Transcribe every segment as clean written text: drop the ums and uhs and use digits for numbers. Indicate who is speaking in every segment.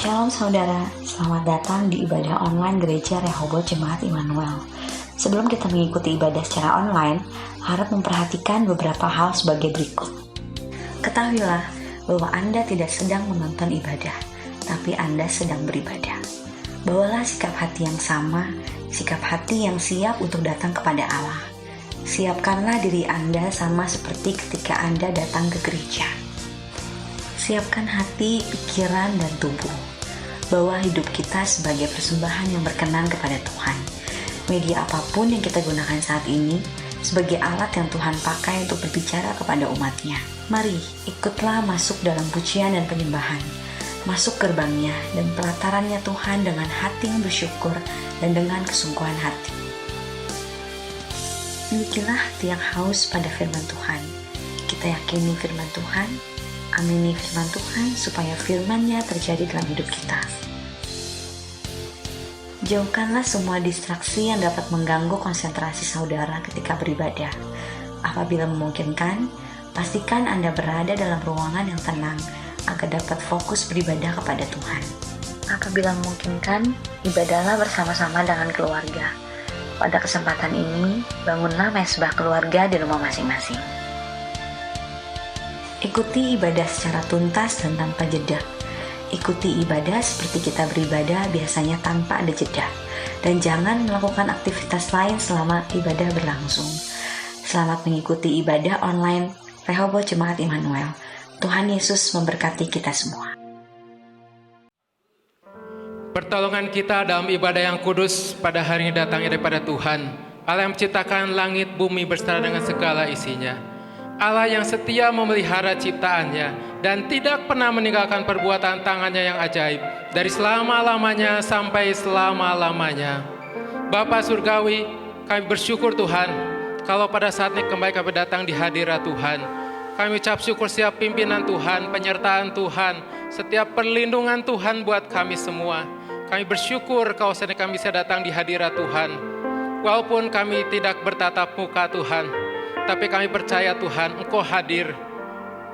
Speaker 1: Shalom saudara, selamat datang di ibadah online Gereja Rehoboth Jemaat Immanuel. Sebelum kita mengikuti ibadah secara online, harap memperhatikan beberapa hal sebagai berikut. Ketahuilah bahwa Anda tidak sedang menonton ibadah, tapi Anda sedang beribadah. Bawalah sikap hati yang sama, sikap hati yang siap untuk datang kepada Allah. Siapkanlah diri Anda sama seperti ketika Anda datang ke gereja. Siapkan hati, pikiran, dan tubuh. Bawa hidup kita sebagai persembahan yang berkenan kepada Tuhan. Media apapun yang kita gunakan saat ini sebagai alat yang Tuhan pakai untuk berbicara kepada umatnya. Mari, ikutlah masuk dalam pujian dan penyembahan. Masuk gerbangnya dan pelatarannya Tuhan dengan hati yang bersyukur dan dengan kesungguhan hati. Milikilah hati yang haus pada firman Tuhan. Kita yakini firman Tuhan, amini firman Tuhan supaya firman-Nya terjadi dalam hidup kita. Jauhkanlah semua distraksi yang dapat mengganggu konsentrasi saudara ketika beribadah. Apabila memungkinkan, pastikan Anda berada dalam ruangan yang tenang agar dapat fokus beribadah kepada Tuhan. Apabila memungkinkan, ibadahlah bersama-sama dengan keluarga. Pada kesempatan ini, bangunlah mesbah keluarga di rumah masing-masing. Ikuti ibadah secara tuntas dan tanpa jeda. Ikuti ibadah seperti kita beribadah biasanya tanpa ada jeda. Dan jangan melakukan aktivitas lain selama ibadah berlangsung. Selamat mengikuti ibadah online Rehoboth Jemaat Immanuel. Tuhan Yesus memberkati kita semua.
Speaker 2: Pertolongan kita dalam ibadah yang kudus pada hari ini datangnya daripada Tuhan, Allah yang menciptakan langit bumi beserta dengan segala isinya. Allah yang setia memelihara ciptaannya dan tidak pernah meninggalkan perbuatan tangannya yang ajaib dari selama-lamanya sampai selama-lamanya. Bapa Surgawi, kami bersyukur Tuhan kalau pada saat ini kembali kami datang di hadirat Tuhan. Kami ucap syukur setiap pimpinan Tuhan, penyertaan Tuhan, setiap perlindungan Tuhan buat kami semua. Kami bersyukur kalau saat ini kami bisa datang di hadirat Tuhan. Walaupun kami tidak bertatap muka Tuhan, tapi kami percaya Tuhan, Engkau hadir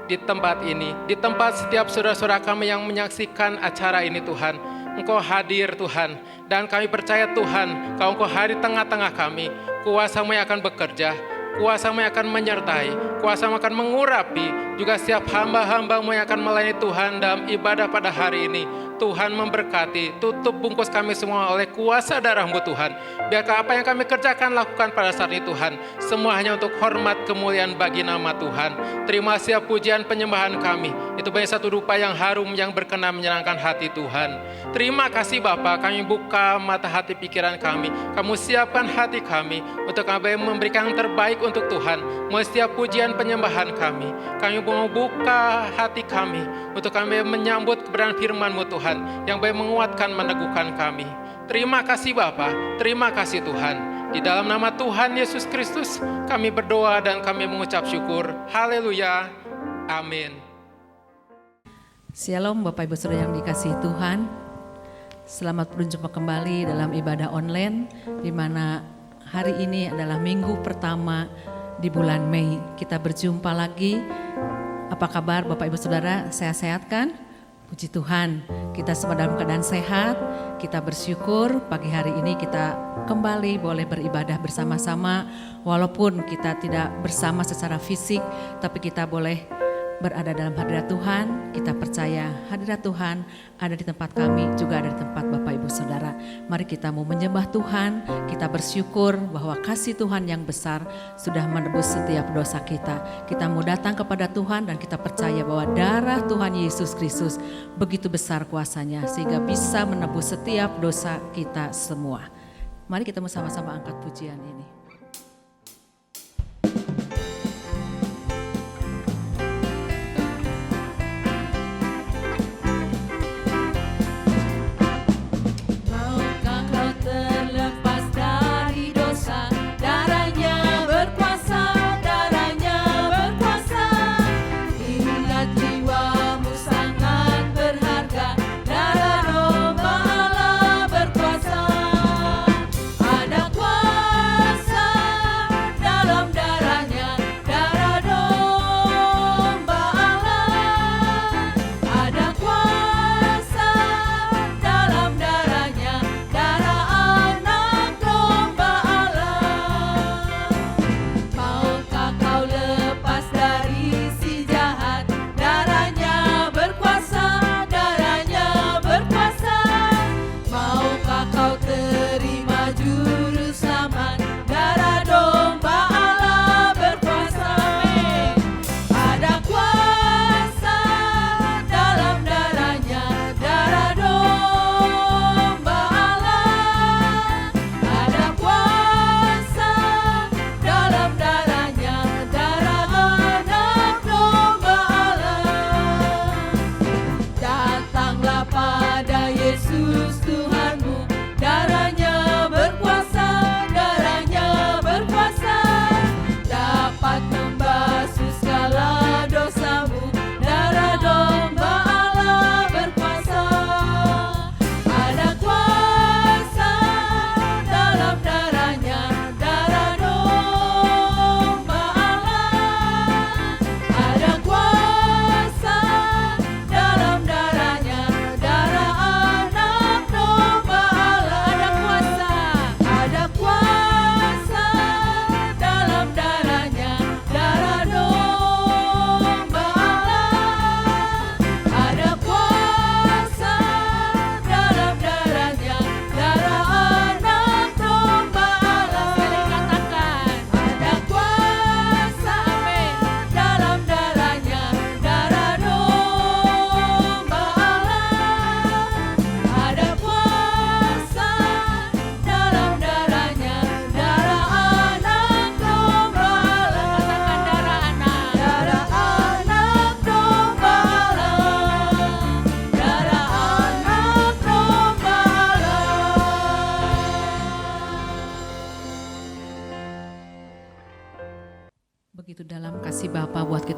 Speaker 2: di tempat ini, di tempat setiap saudara-saudara kami yang menyaksikan acara ini Tuhan. Engkau hadir Tuhan, dan kami percaya Tuhan, kalau Engkau hadir tengah-tengah kami, kuasa-Mu yang akan bekerja, kuasa-Mu yang akan menyertai, kuasa-Mu akan mengurapi, juga setiap hamba-hamba-Mu yang akan melayani Tuhan dalam ibadah pada hari ini. Tuhan memberkati, tutup bungkus kami semua oleh kuasa darah-Mu Tuhan. Biarkah apa yang kami kerjakan, lakukan pada saat ini Tuhan, semua hanya untuk hormat kemuliaan bagi nama Tuhan. Terima setiap pujian penyembahan kami, itu banyak satu rupa yang harum, yang berkenan menyenangkan hati Tuhan. Terima kasih Bapa, kami buka mata hati pikiran kami, kamu siapkan hati kami, untuk kami memberikan yang terbaik untuk Tuhan. Mulai setiap pujian penyembahan kami mau buka hati kami, untuk kami menyambut kebenaran firman-Mu Tuhan, yang boleh menguatkan, meneguhkan kami. Terima kasih Bapa, terima kasih Tuhan. Di dalam nama Tuhan Yesus Kristus kami berdoa dan kami mengucap syukur. Haleluya, amin.
Speaker 3: Shalom Bapak Ibu Saudara yang dikasihi Tuhan. Selamat berjumpa kembali dalam ibadah online, di mana hari ini adalah minggu pertama di bulan Mei. Kita berjumpa lagi. Apa kabar Bapak Ibu Saudara? Sehat-sehat kan? Puji Tuhan, kita semua dalam keadaan sehat. Kita bersyukur pagi hari ini kita kembali boleh beribadah bersama-sama. Walaupun kita tidak bersama secara fisik, tapi kita boleh berada dalam hadirat Tuhan. Kita percaya hadirat Tuhan ada di tempat kami, juga ada di tempat Bapak Ibu Saudara. Mari kita mau menyembah Tuhan. Kita bersyukur bahwa kasih Tuhan yang besar sudah menebus setiap dosa kita. Kita mau datang kepada Tuhan dan kita percaya bahwa darah Tuhan Yesus Kristus begitu besar kuasanya sehingga bisa menebus setiap dosa kita semua. Mari kita sama-sama angkat pujian ini.
Speaker 4: Ada kuasa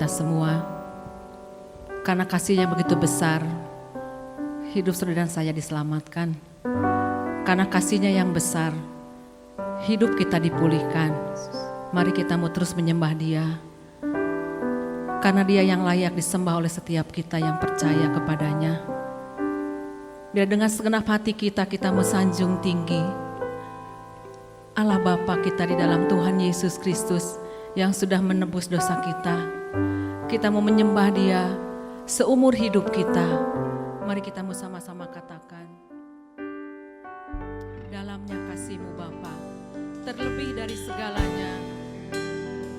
Speaker 3: kita semua. Karena kasih-Nya begitu besar, hidup saudara dan saya diselamatkan. Karena kasih-Nya yang besar, hidup kita dipulihkan. Mari kita mau terus menyembah Dia. Karena Dia yang layak disembah oleh setiap kita yang percaya kepadanya. Biar dengan segenap hati kita mau sanjung tinggi Allah Bapa kita di dalam Tuhan Yesus Kristus yang sudah menebus dosa kita. Kita mau menyembah Dia seumur hidup kita. Mari kita mau sama-sama katakan, dalamnya kasih-Mu Bapa, terlebih dari segalanya.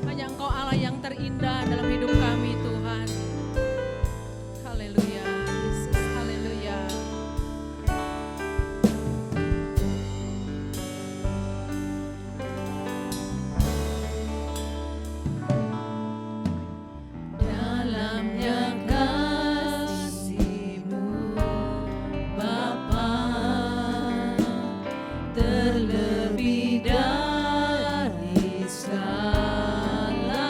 Speaker 3: Hanya Engkau Allah yang terindah dalam hidup kami Tuhan. Haleluya, Yesus, haleluya. Dalamnya kasih-Mu Bapa, terlebih dari segalanya.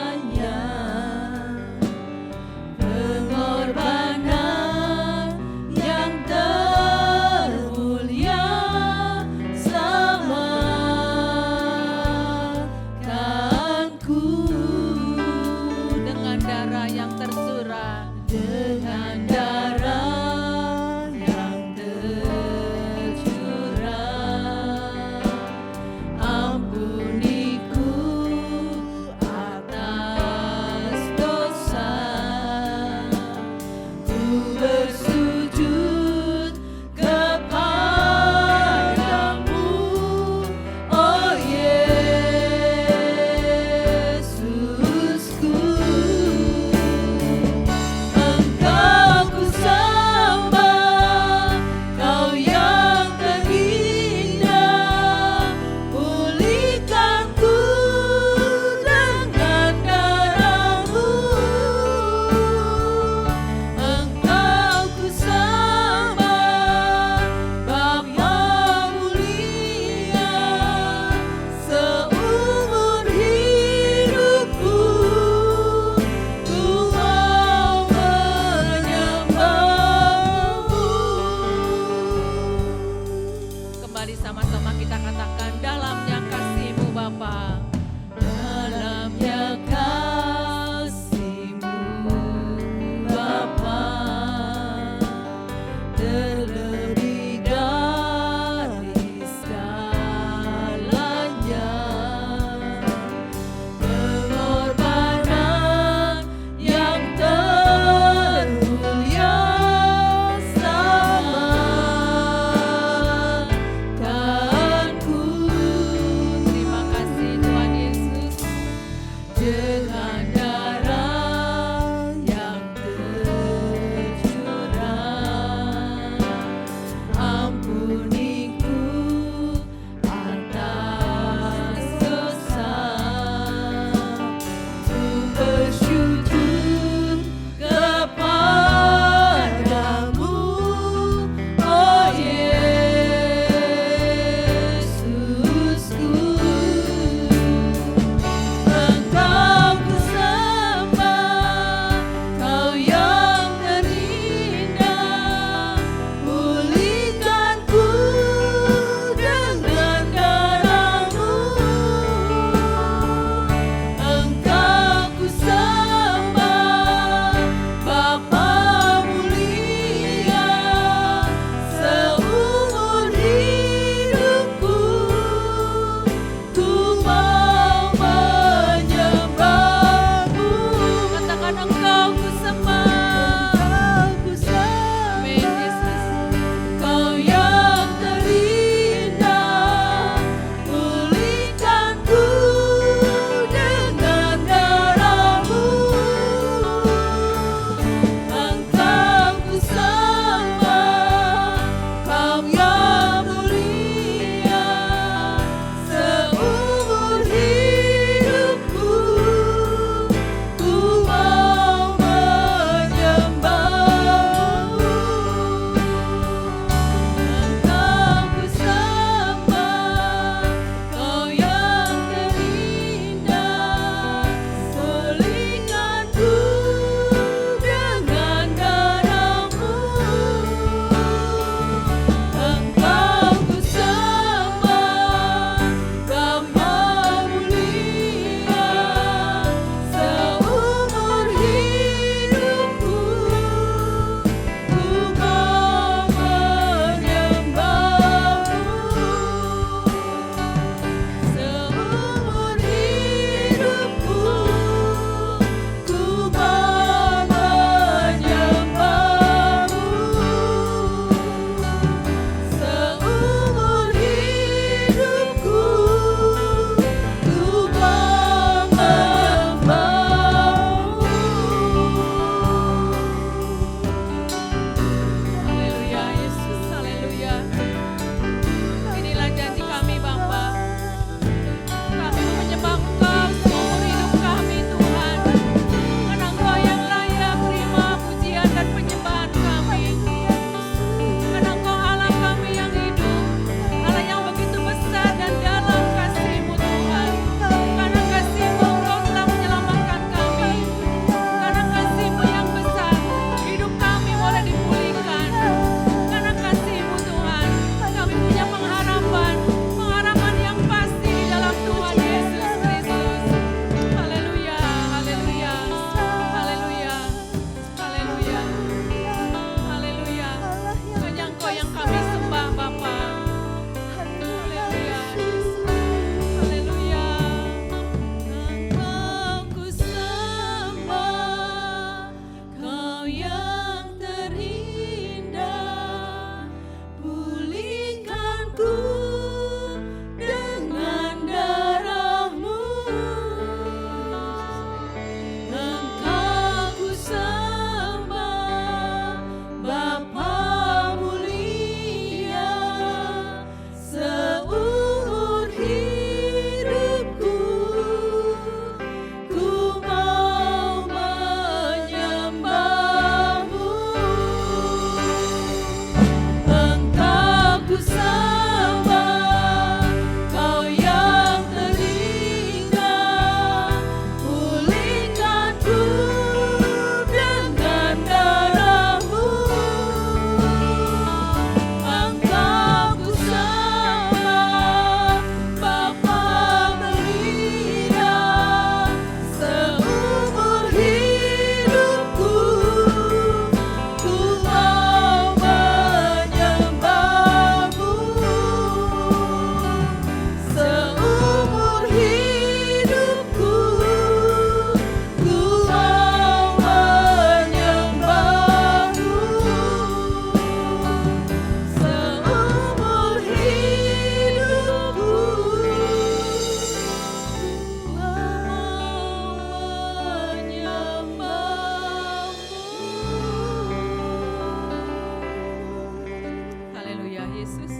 Speaker 3: Yesus.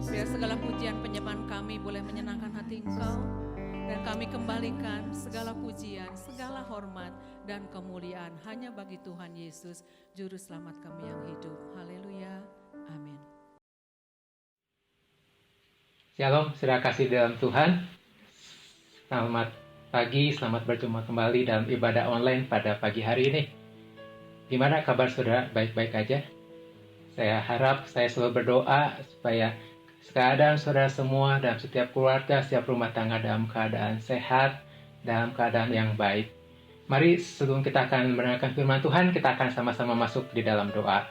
Speaker 3: Biar segala pujian penyembahan kami boleh menyenangkan hati Engkau. Dan kami kembalikan segala pujian, segala hormat dan kemuliaan hanya bagi Tuhan Yesus, Juru Selamat kami yang hidup. Haleluya. Amin.
Speaker 2: Shalom, saudara kasih dalam Tuhan. Selamat pagi, selamat berjumpa kembali dalam ibadah online pada pagi hari ini. Gimana kabar saudara? Baik-baik aja? Saya harap, saya selalu berdoa supaya keadaan saudara semua dalam setiap keluarga, setiap rumah tangga dalam keadaan sehat, dalam keadaan yang baik. Mari sebelum kita akan mendengarkan firman Tuhan, kita akan sama-sama masuk di dalam doa.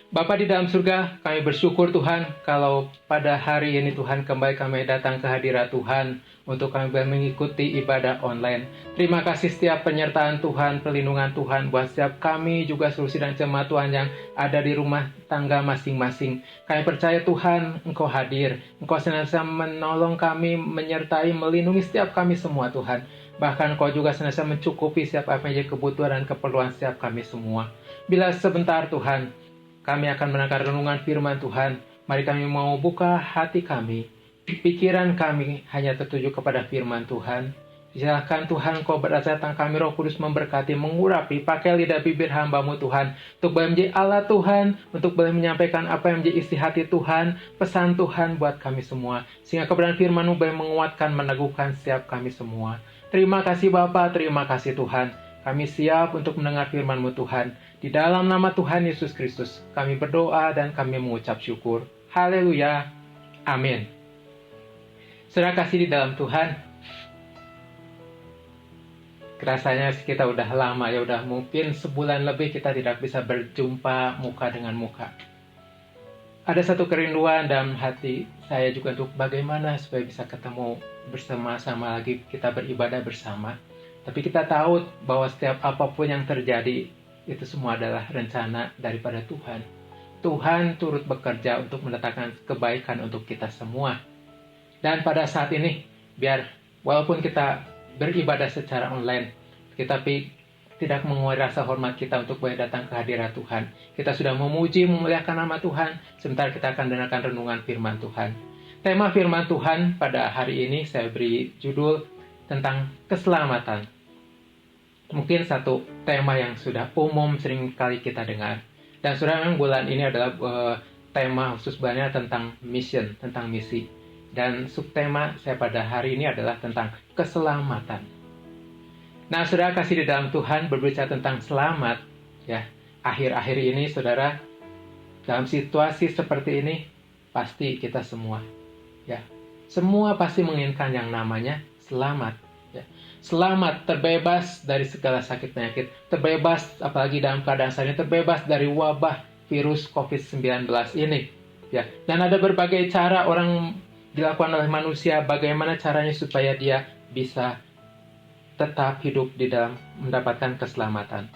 Speaker 2: Bapa di dalam surga, kami bersyukur Tuhan kalau pada hari ini Tuhan kembali kami datang ke hadirat Tuhan untuk kami mengikuti ibadah online. Terima kasih setiap penyertaan Tuhan, perlindungan Tuhan buat setiap kami juga seluruh sidang jemaat Tuhan yang ada di rumah tangga masing-masing. Kami percaya Tuhan Engkau hadir, Engkau senantiasa menolong kami, menyertai, melindungi setiap kami semua Tuhan. Bahkan Engkau juga senantiasa mencukupi setiap apa yang jadi kebutuhan dan keperluan setiap kami semua. Bila sebentar Tuhan, kami akan mendengar renungan firman Tuhan. Mari kami mau buka hati kami. Pikiran kami hanya tertuju kepada firman Tuhan. Silakan Tuhan Kau datang kami Roh Kudus memberkati, mengurapi, pakai lidah bibir hamba-Mu Tuhan. Untuk boleh menjadi Allah Tuhan, untuk boleh menyampaikan apa yang menjadi isi hati Tuhan, pesan Tuhan buat kami semua. Sehingga kebenaran firman-Mu boleh menguatkan, meneguhkan setiap kami semua. Terima kasih Bapa, terima kasih Tuhan. Kami siap untuk mendengar firman-Mu Tuhan. Di dalam nama Tuhan Yesus Kristus, kami berdoa dan kami mengucap syukur. Haleluya. Amin. Saudara kasih di dalam Tuhan, rasanya kita udah lama ya, udah mungkin sebulan lebih kita tidak bisa berjumpa muka dengan muka. Ada satu kerinduan dalam hati saya juga untuk bagaimana supaya bisa ketemu bersama-sama lagi, kita beribadah bersama. Tapi kita tahu bahwa setiap apapun yang terjadi, itu semua adalah rencana daripada Tuhan. Tuhan turut bekerja untuk mendatangkan kebaikan untuk kita semua. Dan pada saat ini, biar walaupun kita beribadah secara online, tetapi tidak mengurangi rasa hormat kita untuk boleh datang ke hadirat Tuhan. Kita sudah memuji, memuliakan nama Tuhan, sementara kita akan dengarkan renungan firman Tuhan. Tema firman Tuhan pada hari ini saya beri judul tentang keselamatan. Mungkin satu tema yang sudah umum sering kali kita dengar. Dan saudara, memang bulan ini adalah tema khusus banyak tentang mission, tentang misi. Dan subtema saya pada hari ini adalah tentang keselamatan. Nah, saudara kasih di dalam Tuhan berbicara tentang selamat, ya. Akhir-akhir ini, saudara, dalam situasi seperti ini, pasti kita semua, ya, semua pasti menginginkan yang namanya selamat. Ya. Selamat, terbebas dari segala sakit penyakit, terbebas apalagi dalam keadaan saat ini, terbebas dari wabah virus COVID-19 ini. Ya. Dan ada berbagai cara orang dilakukan oleh manusia, bagaimana caranya supaya dia bisa tetap hidup di dalam mendapatkan keselamatan.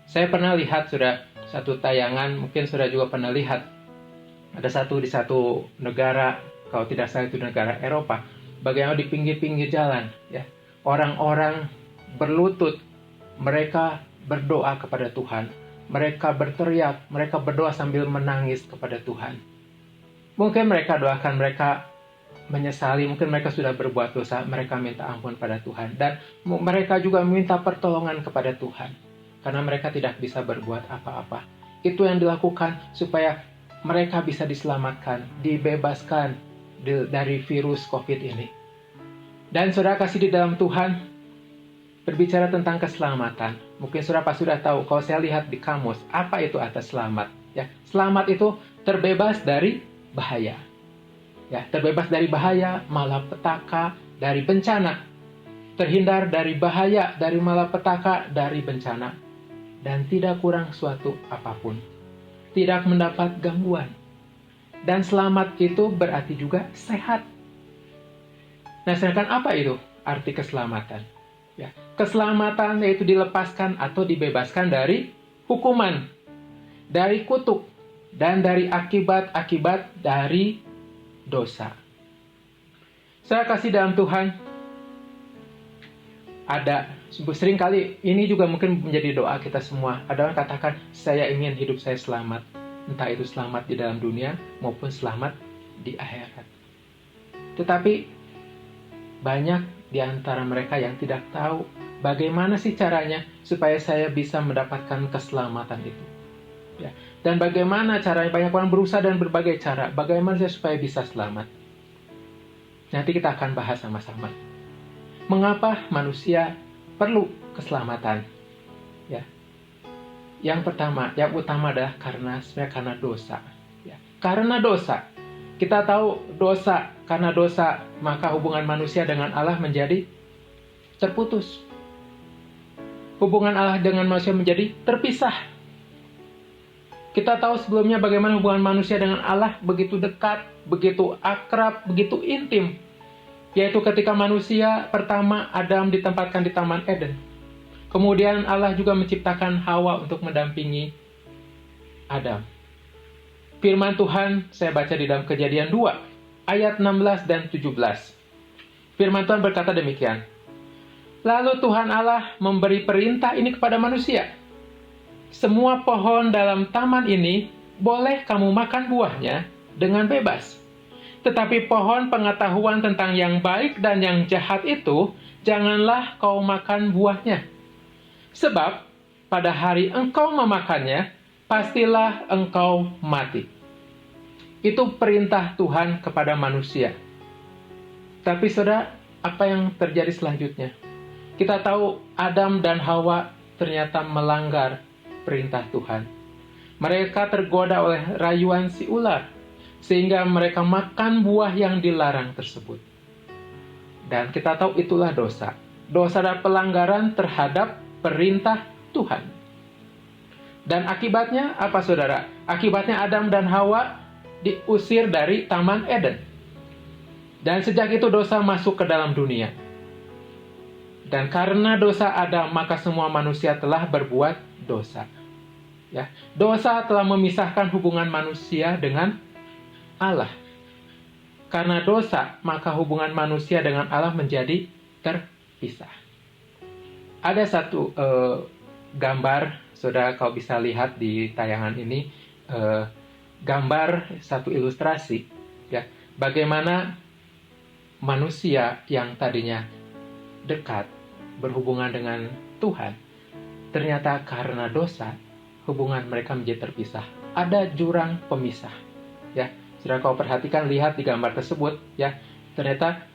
Speaker 2: Saya pernah lihat sudah satu tayangan, mungkin sudah juga pernah lihat, ada di satu negara, kalau tidak salah itu negara Eropa, bagaimana di pinggir-pinggir jalan, ya. Orang-orang berlutut, mereka berdoa kepada Tuhan. Mereka berteriak, mereka berdoa sambil menangis kepada Tuhan. Mungkin mereka doakan, mereka menyesali, mungkin mereka sudah berbuat dosa, mereka minta ampun pada Tuhan. Dan mereka juga meminta pertolongan kepada Tuhan. Karena mereka tidak bisa berbuat apa-apa. Itu yang dilakukan supaya mereka bisa diselamatkan, dibebaskan dari virus COVID ini. Dan saudara kasih di dalam Tuhan, berbicara tentang keselamatan. Mungkin saudara pasti sudah tahu, kalau saya lihat di kamus, apa itu atas selamat? Ya, selamat itu terbebas dari bahaya. Ya, terbebas dari bahaya, malapetaka, dari bencana. Terhindar dari bahaya, dari malapetaka, dari bencana. Dan tidak kurang suatu apapun. Tidak mendapat gangguan. Dan selamat itu berarti juga sehat. Nah, sedangkan apa itu arti keselamatan? Ya, keselamatan yaitu dilepaskan atau dibebaskan dari hukuman, dari kutuk, dan dari akibat-akibat dari dosa. Saya kasih dalam Tuhan, ada seringkali ini juga mungkin menjadi doa kita semua. Ada orang katakan, saya ingin hidup saya selamat. entah itu selamat di dalam dunia maupun selamat di akhirat. Tetapi banyak di antara mereka yang tidak tahu bagaimana sih caranya supaya saya bisa mendapatkan keselamatan itu. Ya. Dan bagaimana caranya, banyak orang berusaha dan berbagai cara, bagaimana saya supaya bisa selamat. Nanti kita akan bahas sama-sama. Mengapa manusia perlu keselamatan? Ya. Yang pertama, yang utama adalah karena dosa. Ya. Karena dosa. Kita tahu dosa, karena dosa, maka hubungan manusia dengan Allah menjadi terputus. Hubungan Allah dengan manusia menjadi terpisah. Kita tahu sebelumnya bagaimana hubungan manusia dengan Allah begitu dekat, begitu akrab, begitu intim. Yaitu ketika manusia pertama Adam ditempatkan di Taman Eden. Kemudian Allah juga menciptakan Hawa untuk mendampingi Adam. Firman Tuhan saya baca di dalam Kejadian 2, ayat 16 dan 17. Firman Tuhan berkata demikian. Lalu Tuhan Allah memberi perintah ini kepada manusia. Semua pohon dalam taman ini boleh kamu makan buahnya dengan bebas. Tetapi pohon pengetahuan tentang yang baik dan yang jahat itu, janganlah kau makan buahnya. Sebab pada hari engkau memakannya, pastilah engkau mati. Itu perintah Tuhan kepada manusia. Tapi saudara, apa yang terjadi selanjutnya? Kita tahu Adam dan Hawa ternyata melanggar perintah Tuhan. Mereka tergoda oleh rayuan si ular, sehingga mereka makan buah yang dilarang tersebut. Dan kita tahu itulah dosa. Dosa adalah pelanggaran terhadap perintah Tuhan. Dan akibatnya apa saudara? Akibatnya Adam dan Hawa diusir dari Taman Eden. Dan sejak itu dosa masuk ke dalam dunia. Dan karena dosa Adam, maka semua manusia telah berbuat dosa. Ya, dosa telah memisahkan hubungan manusia dengan Allah. Karena dosa, maka hubungan manusia dengan Allah menjadi terpisah. Ada satu gambar, saudara kau bisa lihat di tayangan ini, gambar satu ilustrasi, ya, bagaimana manusia yang tadinya dekat berhubungan dengan Tuhan, ternyata karena dosa, hubungan mereka menjadi terpisah. Ada jurang pemisah. Ya, saudara kau perhatikan, lihat di gambar tersebut, ya, ternyata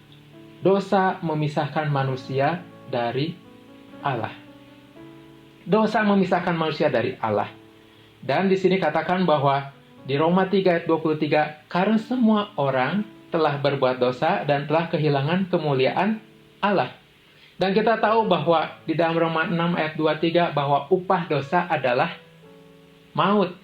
Speaker 2: dosa memisahkan manusia dari Allah. Dosa memisahkan manusia dari Allah. Dan di sini katakan bahwa di Roma 3 ayat 23, karena semua orang telah berbuat dosa dan telah kehilangan kemuliaan Allah. Dan kita tahu bahwa di dalam Roma 6 ayat 23 bahwa upah dosa adalah maut.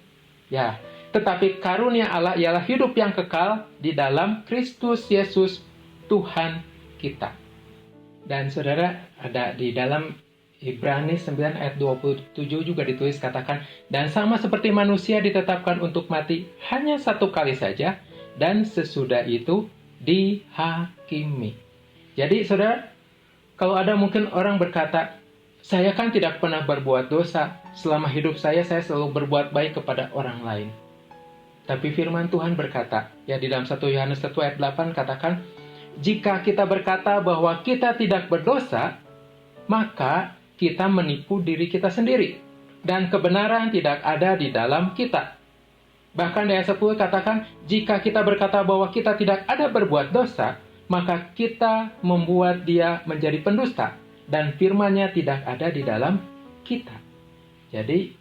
Speaker 2: Ya, tetapi karunia Allah ialah hidup yang kekal di dalam Kristus Yesus Tuhan kita. Dan saudara, ada di dalam Ibrani 9 ayat 27 juga ditulis katakan, dan sama seperti manusia ditetapkan untuk mati hanya satu kali saja, dan sesudah itu dihakimi. Jadi saudara, kalau ada mungkin orang berkata, saya kan tidak pernah berbuat dosa, selama hidup saya selalu berbuat baik kepada orang lain. Tapi firman Tuhan berkata, ya di dalam 1 Yohanes 1 ayat 8 katakan, jika kita berkata bahwa kita tidak berdosa, maka kita menipu diri kita sendiri, dan kebenaran tidak ada di dalam kita. Bahkan di ayat 10 katakan, jika kita berkata bahwa kita tidak ada berbuat dosa, maka kita membuat dia menjadi pendusta, dan firman-Nya tidak ada di dalam kita. Jadi,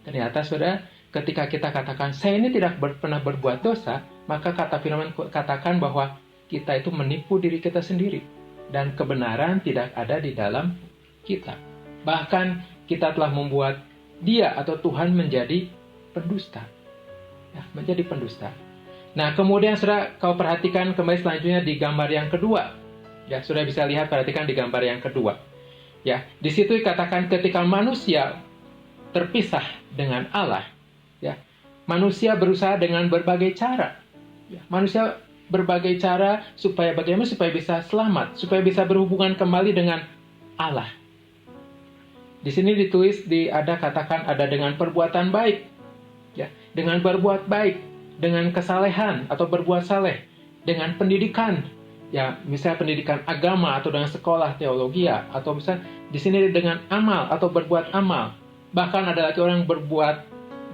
Speaker 2: ternyata saudara, ketika kita katakan, saya ini tidak pernah berbuat dosa, maka kata firman katakan bahwa kita itu menipu diri kita sendiri, dan kebenaran tidak ada di dalam kita. Bahkan kita telah membuat dia atau Tuhan menjadi pendusta. Ya, menjadi pendusta. Nah, kemudian saudara, kau perhatikan kembali selanjutnya di gambar yang kedua. Ya, saudara bisa lihat, perhatikan di gambar yang kedua. Ya, di situ dikatakan ketika manusia terpisah dengan Allah, ya, manusia berusaha dengan berbagai cara. Ya, manusia berbagai cara supaya bagaimana supaya bisa selamat, supaya bisa berhubungan kembali dengan Allah. Di sini ditulis ada katakan ada dengan perbuatan baik. Ya, dengan berbuat baik, dengan kesalehan atau berbuat saleh, dengan pendidikan, ya misalnya pendidikan agama atau dengan sekolah teologi, atau misalnya di sini dengan amal atau berbuat amal. Bahkan ada lagi orang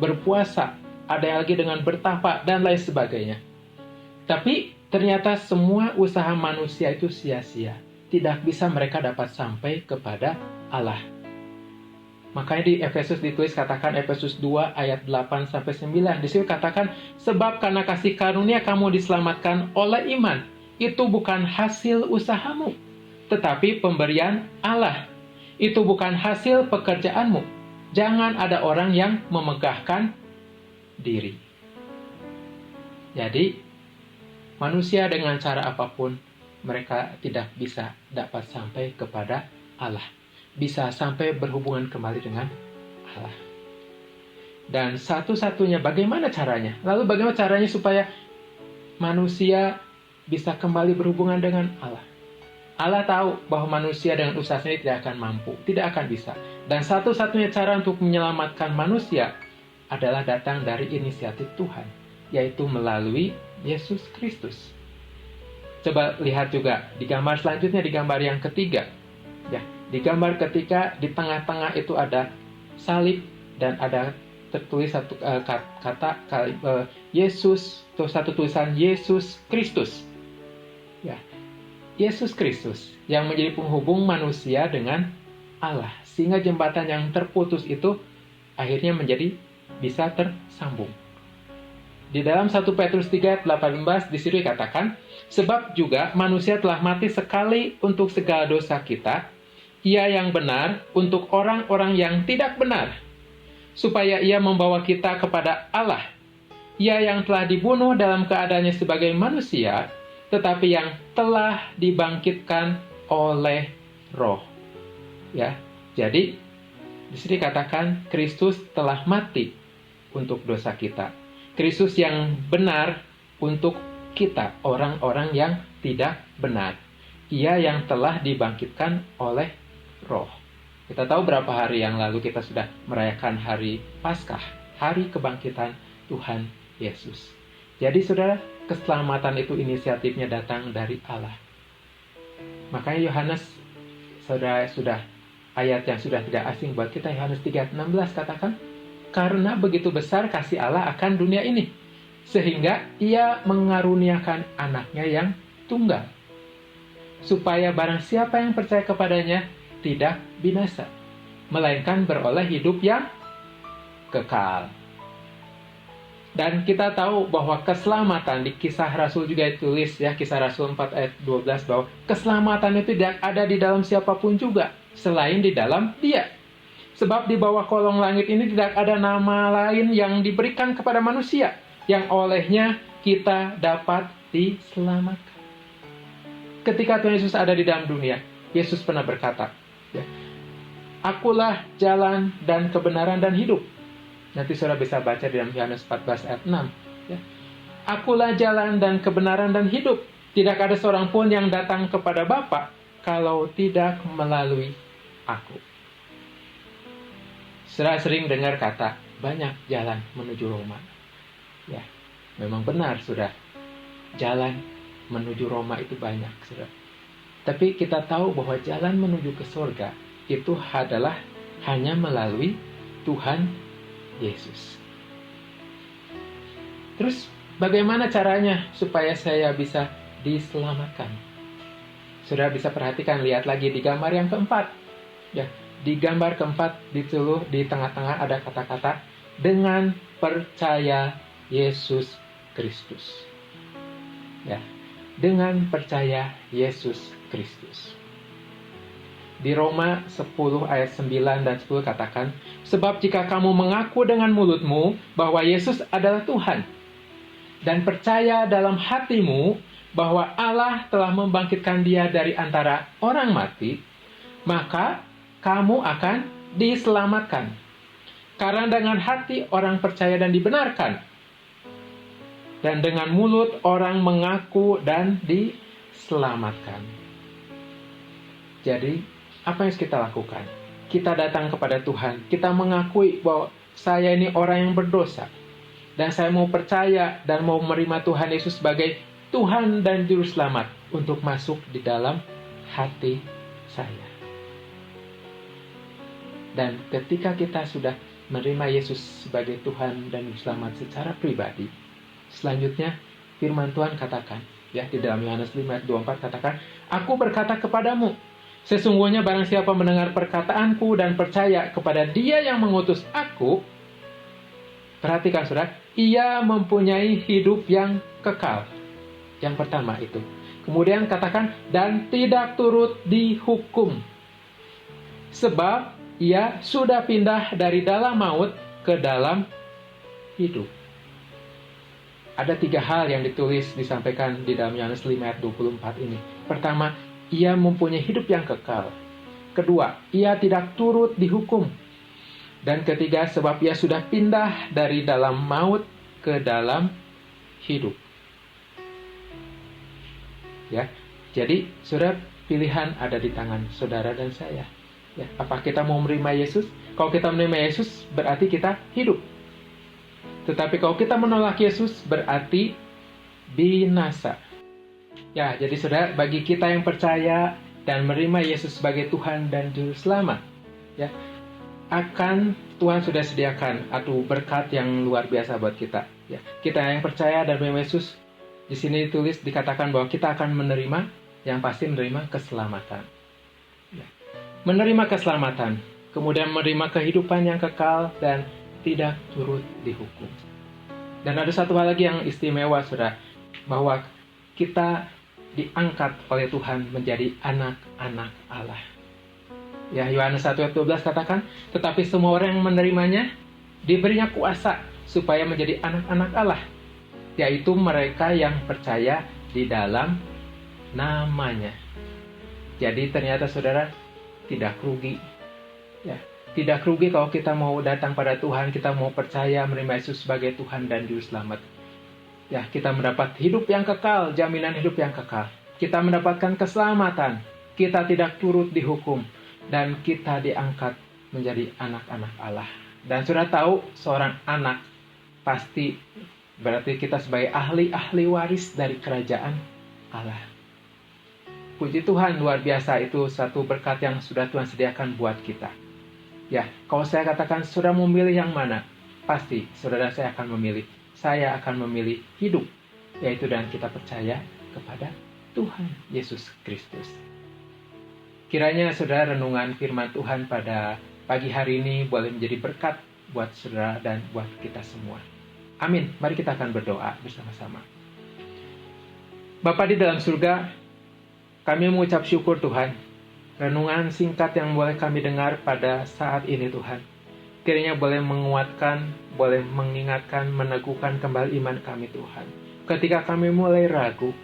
Speaker 2: berpuasa, ada lagi dengan bertapa dan lain sebagainya. Tapi ternyata semua usaha manusia itu sia-sia. Tidak bisa mereka dapat sampai kepada Allah. Makanya di Efesus ditulis, katakan Efesus 2 ayat 8-9. Di situ katakan, sebab karena kasih karunia kamu diselamatkan oleh iman. Itu bukan hasil usahamu, tetapi pemberian Allah. Itu bukan hasil pekerjaanmu. Jangan ada orang yang memegahkan diri. Jadi, manusia dengan cara apapun, mereka tidak bisa dapat sampai kepada Allah. Bisa sampai berhubungan kembali dengan Allah. Dan satu-satunya bagaimana caranya? Lalu bagaimana caranya supaya manusia bisa kembali berhubungan dengan Allah? Allah tahu bahwa manusia dengan usaha sendiri tidak akan mampu, tidak akan bisa. Dan satu-satunya cara untuk menyelamatkan manusia adalah datang dari inisiatif Tuhan, yaitu melalui Yesus Kristus. Coba lihat juga di gambar selanjutnya, di gambar yang ketiga. Ya, di gambar ketiga, di tengah-tengah itu ada salib dan ada tertulis satu kata Yesus, atau satu tulisan Yesus Kristus. Ya, Yesus Kristus yang menjadi penghubung manusia dengan Allah, sehingga jembatan yang terputus itu akhirnya menjadi bisa tersambung. Di dalam 1 Petrus 3 ayat 18 di situ dikatakan, sebab juga manusia telah mati sekali untuk segala dosa kita, ia yang benar untuk orang-orang yang tidak benar, supaya ia membawa kita kepada Allah. Ia yang telah dibunuh dalam keadaannya sebagai manusia, tetapi yang telah dibangkitkan oleh Roh. Ya, jadi di sini katakan Kristus telah mati untuk dosa kita. Kristus yang benar untuk kita, orang-orang yang tidak benar. Ia yang telah dibangkitkan oleh Roh. Kita tahu berapa hari yang lalu kita sudah merayakan hari Paskah, hari kebangkitan Tuhan Yesus. Jadi saudara, keselamatan itu inisiatifnya datang dari Allah. Makanya Yohanes, saudara, sudah ayat yang sudah tidak asing buat kita, Yohanes 3:16 katakan, karena begitu besar kasih Allah akan dunia ini, sehingga ia mengaruniakan anaknya yang tunggal, supaya barang siapa yang percaya kepadanya tidak binasa, melainkan beroleh hidup yang kekal. Dan kita tahu bahwa keselamatan di Kisah Rasul juga ditulis, ya, Kisah Rasul 4 ayat 12, bahwa keselamatan itu tidak ada di dalam siapapun juga selain di dalam Dia. Sebab di bawah kolong langit ini tidak ada nama lain yang diberikan kepada manusia yang olehnya kita dapat diselamatkan. Ketika Tuhan Yesus ada di dalam dunia, Yesus pernah berkata, ya, akulah jalan dan kebenaran dan hidup. Nanti saudara bisa baca di dalam Yohanes 14 ayat 6. Ya. Akulah jalan dan kebenaran dan hidup. Tidak ada seorang pun yang datang kepada Bapa kalau tidak melalui aku. Saudara sering dengar kata, banyak jalan menuju Roma. Ya, memang benar, saudara. Jalan menuju Roma itu banyak, saudara. Tapi kita tahu bahwa jalan menuju ke surga itu adalah hanya melalui Tuhan Yesus. Terus bagaimana caranya supaya saya bisa diselamatkan? Saudara bisa perhatikan, lihat lagi di gambar yang keempat. Ya, di gambar keempat ditulis di tengah-tengah ada kata-kata dengan percaya Yesus Kristus. Ya, dengan percaya Yesus Kristus. Di Roma 10 ayat 9 dan 10 katakan, sebab jika kamu mengaku dengan mulutmu bahwa Yesus adalah Tuhan, dan percaya dalam hatimu bahwa Allah telah membangkitkan Dia dari antara orang mati, maka kamu akan diselamatkan. Karena dengan hati orang percaya dan dibenarkan, dan dengan mulut orang mengaku dan diselamatkan. Jadi, apa yang kita lakukan? Kita datang kepada Tuhan, kita mengakui bahwa saya ini orang yang berdosa. Dan saya mau percaya dan mau menerima Tuhan Yesus sebagai Tuhan dan Juru Selamat untuk masuk di dalam hati saya. Dan ketika kita sudah menerima Yesus sebagai Tuhan dan Juru Selamat secara pribadi, selanjutnya firman Tuhan katakan, ya, di dalam Yohanes 5 ayat 24 katakan, "Aku berkata kepadamu, sesungguhnya barang siapa mendengar perkataanku dan percaya kepada Dia yang mengutus aku," perhatikan saudara, "ia mempunyai hidup yang kekal." Yang pertama itu. Kemudian katakan, "dan tidak turut dihukum. Sebab ia sudah pindah dari dalam maut ke dalam hidup." Ada 3 hal yang disampaikan di dalam Yohanes 5 ayat 24 ini. Pertama, ia mempunyai hidup yang kekal. Kedua, ia tidak turut dihukum. Dan ketiga, sebab ia sudah pindah dari dalam maut ke dalam hidup. Ya, jadi saudara, pilihan ada di tangan saudara dan saya. Ya, apa kita mau menerima Yesus? Kalau kita menerima Yesus, berarti kita hidup. Tetapi kalau kita menolak Yesus, berarti binasa. Ya, jadi saudara, bagi kita yang percaya dan menerima Yesus sebagai Tuhan dan Juru Selamat, ya, akan Tuhan sudah sediakan berkat yang luar biasa buat kita. Ya, kita yang percaya dan menerima Yesus, di sini dikatakan bahwa kita akan menerima, yang pasti menerima keselamatan. Ya. Menerima keselamatan, kemudian menerima kehidupan yang kekal dan tidak turut dihukum. Dan ada satu hal lagi yang istimewa, saudara, bahwa kita diangkat oleh Tuhan menjadi anak-anak Allah. Ya, Yohanes 1 ayat 12 katakan, "Tetapi semua orang yang menerimanya diberinya kuasa supaya menjadi anak-anak Allah, yaitu mereka yang percaya di dalam namanya." Jadi ternyata saudara tidak rugi. Ya, tidak rugi kalau kita mau datang pada Tuhan, kita mau percaya menerima Yesus sebagai Tuhan dan Juru Selamat. Ya, kita mendapat hidup yang kekal, jaminan hidup yang kekal. Kita mendapatkan keselamatan, kita tidak turut dihukum, dan kita diangkat menjadi anak-anak Allah. Dan sudah tahu, seorang anak pasti berarti kita sebagai ahli waris dari kerajaan Allah. Puji Tuhan, luar biasa, itu satu berkat yang sudah Tuhan sediakan buat kita. Ya, kalau saya katakan saudara memilih yang mana, pasti saudara saya akan memilih. Saya akan memilih hidup, yaitu dan kita percaya kepada Tuhan Yesus Kristus. Kiranya saudara renungan firman Tuhan pada pagi hari ini boleh menjadi berkat buat saudara dan buat kita semua. Amin. Mari kita akan berdoa bersama-sama. Bapa di dalam surga, kami mengucap syukur Tuhan. Renungan singkat yang boleh kami dengar pada saat ini Tuhan, kiranya boleh menguatkan, boleh mengingatkan, meneguhkan kembali iman kami Tuhan. Ketika kami mulai ragu,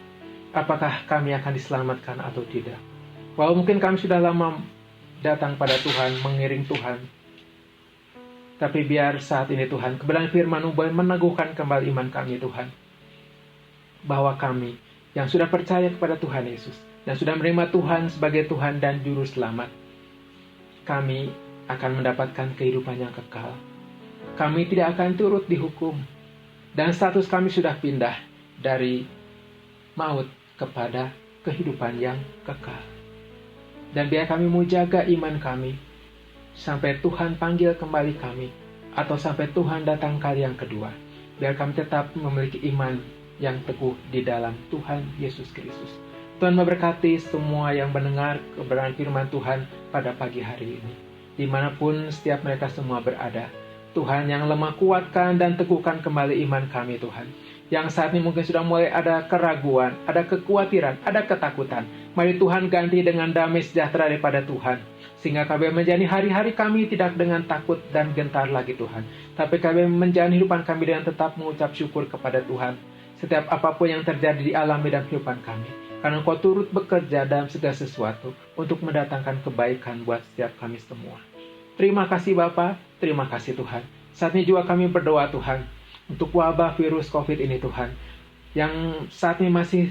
Speaker 2: apakah kami akan diselamatkan atau tidak. Walau mungkin kami sudah lama datang pada Tuhan, mengiring Tuhan, tapi biar saat ini Tuhan, kebenaran firman-Mu boleh meneguhkan kembali iman kami Tuhan, bahwa kami yang sudah percaya kepada Tuhan Yesus, dan sudah menerima Tuhan sebagai Tuhan dan Juru Selamat, kami akan mendapatkan kehidupan yang kekal. Kami tidak akan turut dihukum, dan status kami sudah pindah dari maut kepada kehidupan yang kekal. Dan biar kami mau jaga iman kami, sampai Tuhan panggil kembali kami, atau sampai Tuhan datang kali yang kedua. Biar kami tetap memiliki iman yang teguh di dalam Tuhan Yesus Kristus. Tuhan memberkati semua yang mendengar kebenaran firman Tuhan pada pagi hari ini. Dimanapun setiap mereka semua berada, Tuhan yang lemah kuatkan dan teguhkan kembali iman kami Tuhan. Yang saat ini mungkin sudah mulai ada keraguan, ada kekhawatiran, ada ketakutan. Mari Tuhan ganti dengan damai sejahtera daripada Tuhan. Sehingga kami menjalani hari-hari kami tidak dengan takut dan gentar lagi Tuhan. Tapi kami menjalani kehidupan kami dengan tetap mengucap syukur kepada Tuhan. Setiap apapun yang terjadi di alam dan kehidupan kami. Karena Engkau turut bekerja dalam segala sesuatu untuk mendatangkan kebaikan buat setiap kami semua. Terima kasih Bapa, terima kasih Tuhan. Saat ini juga kami berdoa Tuhan, untuk wabah virus COVID ini Tuhan, yang saat ini masih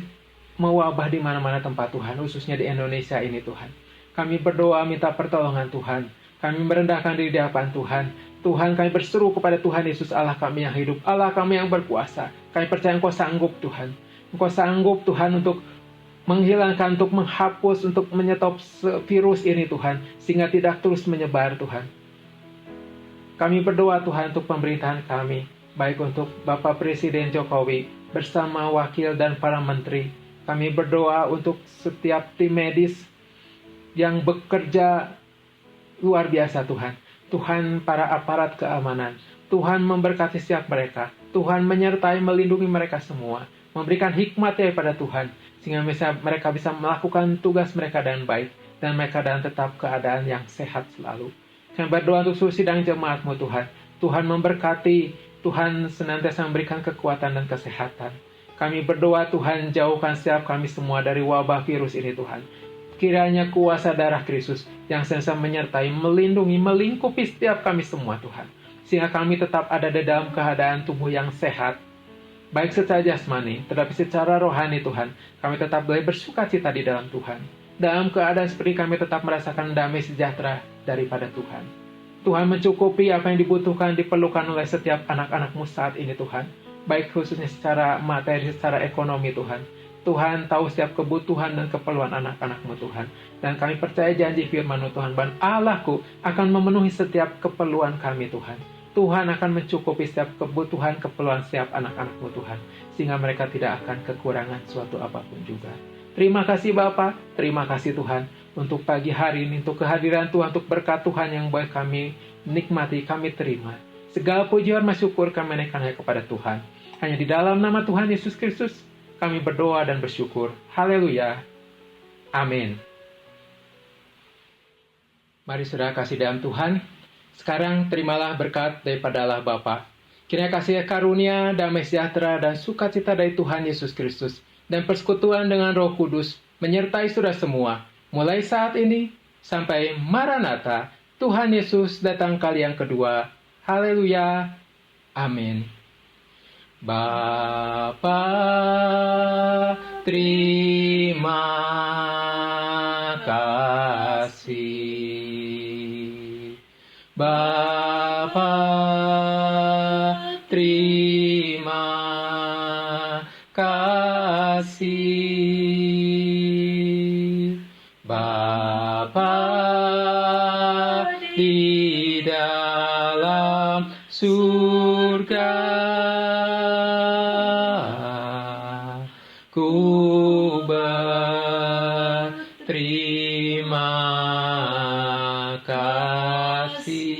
Speaker 2: mewabah di mana-mana tempat Tuhan, khususnya di Indonesia ini Tuhan. Kami berdoa minta pertolongan Tuhan, Kami merendahkan diri di hadapan Tuhan. Tuhan, kami berseru kepada Tuhan Yesus, Allah kami yang hidup, Allah kami yang berkuasa. Kami percaya Engkau sanggup, Tuhan. Engkau sanggup, Tuhan, untuk menghilangkan, untuk menghapus, untuk menyetop virus ini, Tuhan, sehingga tidak terus menyebar, Tuhan. Kami berdoa, Tuhan, untuk pemerintahan kami, baik untuk Bapak Presiden Jokowi bersama wakil dan para menteri. Kami berdoa untuk setiap tim medis yang bekerja luar biasa, Tuhan. Tuhan, para aparat keamanan, Tuhan memberkati setiap mereka. Tuhan menyertai, melindungi mereka semua. Memberikan hikmat daripada Tuhan, sehingga mereka bisa melakukan tugas mereka dengan baik, dan mereka dalam tetap keadaan yang sehat selalu. Kami berdoa untuk seluruh sidang jemaat-Mu, Tuhan. Tuhan memberkati, Tuhan senantiasa memberikan kekuatan dan kesehatan. Kami berdoa, Tuhan, jauhkan setiap kami semua dari wabah virus ini, Tuhan. Kiranya kuasa darah Kristus yang senantiasa menyertai, melindungi, melingkupi setiap kami semua, Tuhan. Sehingga kami tetap ada di dalam keadaan tubuh yang sehat, baik secara jasmani, tetapi secara rohani, Tuhan. Kami tetap boleh bersuka cita di dalam Tuhan. Dalam keadaan seperti kami tetap merasakan damai sejahtera daripada Tuhan. Tuhan mencukupi apa yang dibutuhkan, diperlukan oleh setiap anak-anak-Mu saat ini, Tuhan. Baik khususnya secara materi, secara ekonomi, Tuhan. Tuhan tahu setiap kebutuhan dan keperluan anak-anak-Mu, Tuhan. Dan kami percaya janji firman-Mu, Tuhan, bahwa Allahku akan memenuhi setiap keperluan kami, Tuhan. Tuhan akan mencukupi setiap kebutuhan, keperluan setiap anak-anak-Mu, Tuhan. Sehingga mereka tidak akan kekurangan suatu apapun juga. Terima kasih Bapa, terima kasih Tuhan untuk pagi hari ini, untuk kehadiran Tuhan, untuk berkat Tuhan yang boleh kami nikmati, kami terima. Segala pujian dan syukur kami naikkan hanya kepada Tuhan. Hanya di dalam nama Tuhan Yesus Kristus kami berdoa dan bersyukur. Haleluya. Amin. Mari saudara kasih dalam Tuhan. Sekarang terimalah berkat daripada Allah Bapa. Kiranya kasih karunia, damai sejahtera, dan sukacita dari Tuhan Yesus Kristus dan persekutuan dengan Roh Kudus menyertai saudara semua, mulai saat ini sampai Maranatha, Tuhan Yesus datang kali yang kedua. Haleluya. Amin. Bapa, terima kasih. Bapa, terima kasih. Bapa di dalam surga, ku berterima kasih.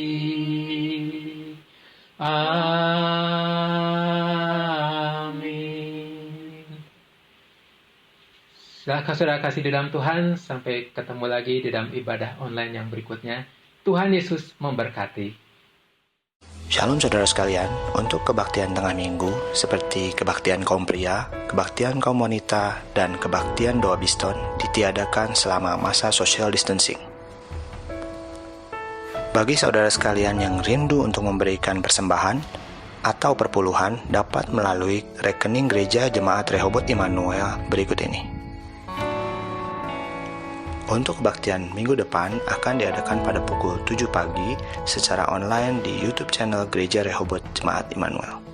Speaker 2: Amin. Saudara kasih di dalam Tuhan, sampai ketemu lagi di dalam ibadah online yang berikutnya. Tuhan Yesus memberkati.
Speaker 4: Shalom saudara sekalian, untuk kebaktian tengah minggu seperti kebaktian kaum pria, kebaktian kaum wanita, dan kebaktian doa Biston ditiadakan selama masa social distancing. Bagi saudara sekalian yang rindu untuk memberikan persembahan atau perpuluhan dapat melalui rekening gereja Jemaat Rehoboth Immanuel berikut ini. Untuk kebaktian minggu depan akan diadakan pada pukul 7 pagi secara online di YouTube channel Gereja Rehoboth Jemaat Immanuel.